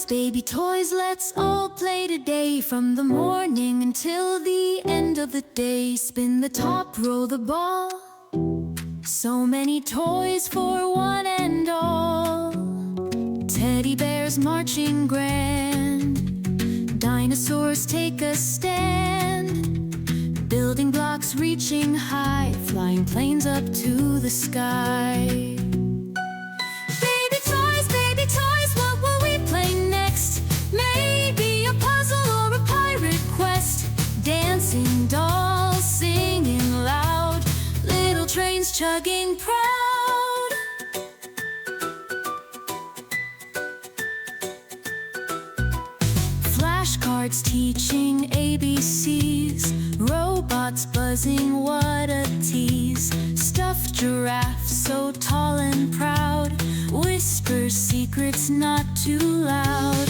Baby toys, let's all play today. From the morning until the end of the day. Spin the top, roll the ball. So many toys for one and all. Teddy bears marching grand. Dinosaurs take a stand. Building blocks reaching high. Flying planes up to the sky. Baby toys, what will we play next? Maybe a puzzle or a pirate quest. Dancing dolls singing loud. Little trains chugging proud. Flashcards teaching ABCs. Robots buzzing, what a tease. Stuffed giraffes so tall and proud. Whisper secrets not too loud.